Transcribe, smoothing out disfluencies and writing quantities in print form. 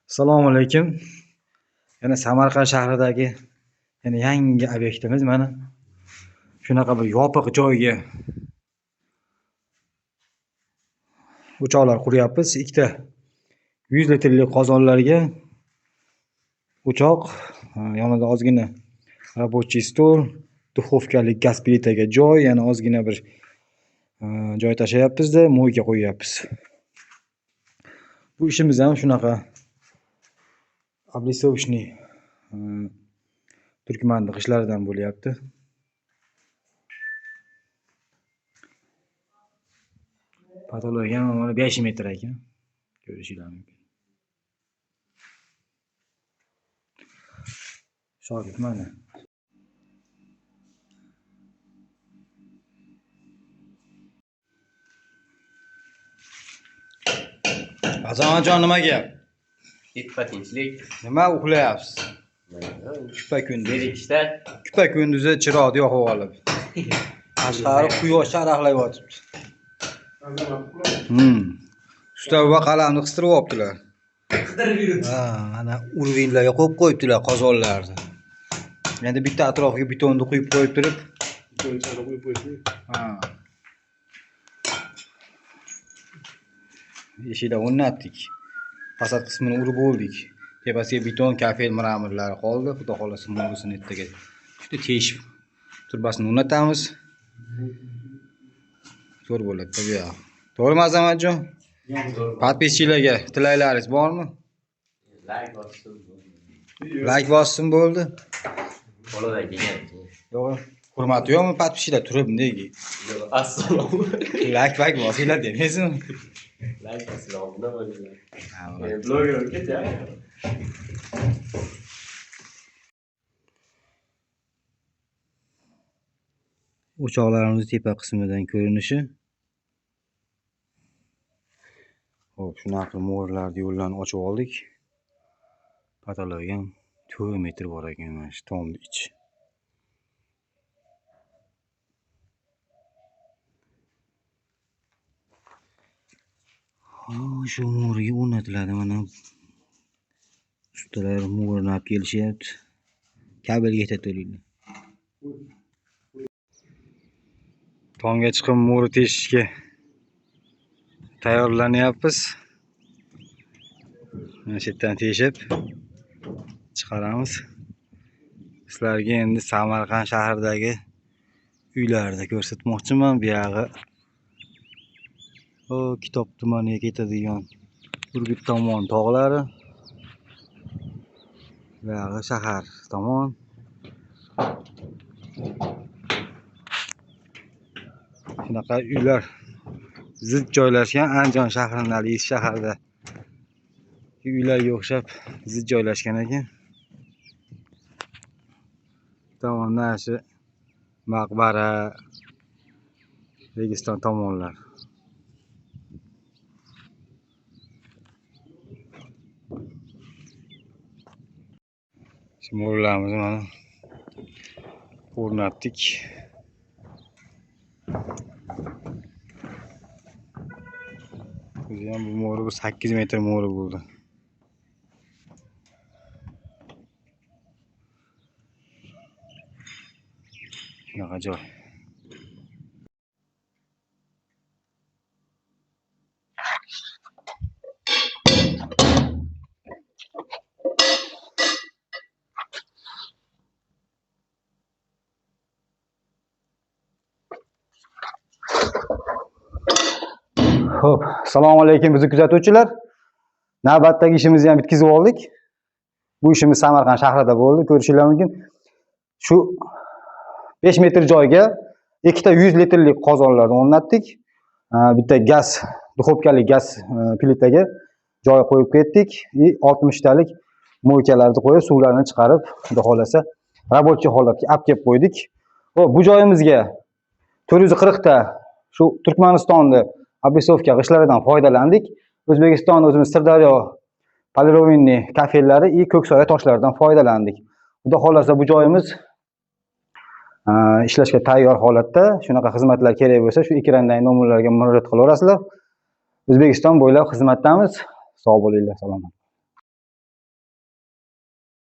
Assalomu alaykum. Yana Samarqand shahridagi yangi obyektimiz mana shunaqa bir yopiq joyga o'choqlar quryapmiz. Ikkita 100 litrli qozonlarga o'choq, yonida ozgina рабочий stol, duxovkali gaz plitaga joy, yana ozgina bir joy tashlayapmiz-da, mo'yga qo'yyapmiz. Bu ishimiz ham shunaqa обрисовочный Turkmanning qishlaridan bo'lyapti. Patologiya mana 5 metr ekan. Ko'rishingiz mumkin. Shogird mana. Azamatjon, nima gap? Tinchlik. Nima uxlayapsiz? Kupa kunduzi. Ishda Kupa kunduzi chiroqni yoqib olib. Tashqari quyosh charaqlab yotibdi. Ustoz va qalamni qistirib olibdilar. qidirib yuribdi. Mana urvinlarga qo'yib qo'yibdilar qozonlarni. Endi bitta atrofiga betonni quyib qo'yib turib, eshiklar o'rnatdik. Fasad qismini urib bo'ldik. Tepasiga beton, kafel, mramorlari qoldi. Xudo xolasa mo'risini ertaga juda teshib turbasini o'rnatamiz. Zo'r bo'ladi tabiiy. To'g'rimi Azamatjon? Podpischilarga tilaklaringiz bormi? Like bossin bo'ldi. Qo'lida kelgan. Yo'q, hurmati yo'qmi podpischilar turib nega? Yo'q, assalomu alaykum. Like bosinglar demaysizmi? Like assalomu alaykum. Bloger ket-ya. O'choqlarimiz tepa qismidan ko'rinishi. Xo'p, shunaqa mo'rlarni yo'llarni ochib oldik. Patologiya ham 4 metr bor ekan mana shu tomni ichi. Shu mo'rga o'rnatiladi mana. Ustalar mo'rni olib kelishyapti. Kabelga yetatolinglar. Tomga chiqib mo'ri teshishga tayyorlanyapmiz. Mana shu yerdan teshib chiqaramiz. Sizlarga endi Samarqand shahridagi uylarni ko'rsatmoqchiman. Bu yog'i Kitob tumaniga ketadigan Urgut tomon tog'lari. Bu yog'i shahar tomon. Shunaqa uylar zid joylashgan. Andijon shahrining Alis shaharda uylarga o'xshab zid joylashgan ekan. Tomondan shu maqbara, Registon tomonlar. Shu mo'rlarimizni mana o'rnatdik. O'zi ham bu mo'ri 8 metr mo'ri bo'ldi. Shunaqa joy. Xo'p, assalomu alaykum bizni kuzatuvchilar. Navbatdagi ishimizni ham bitkazib oldik. Bu ishimiz Samarqand shahrida bo'ldi, ko'rishingiz mumkin. Shu 5 metr joyga ikkita 100 litrlik qozonlarni o'rnatdik. Bitta gaz, duxovkali gaz plitaga joy qo'yib ketdik. 60 talik mo'ykalarni qo'yib, suvlarni chiqarib, xudo xolasa рабочий holatga olib kelib qo'ydik. Xo'p, bu joyimizga 440 ta shu Turkmanistonda obrisovka g'ishlaridan foydalandik. O'zbekiston o'zimiz Sirdaryo polirovinniy kafellari va ko'ksaroy toshlaridan foydalandik. Xudo xolasa bu joyimiz ishlashga tayyor holatda. Shunaqa xizmatlar kerak bo'lsa, shu ekrandagi nomerlarga murojaat qilaverasizlar. O'zbekiston bo'ylab xizmatdamiz. Sog' bo'linglar, salomat.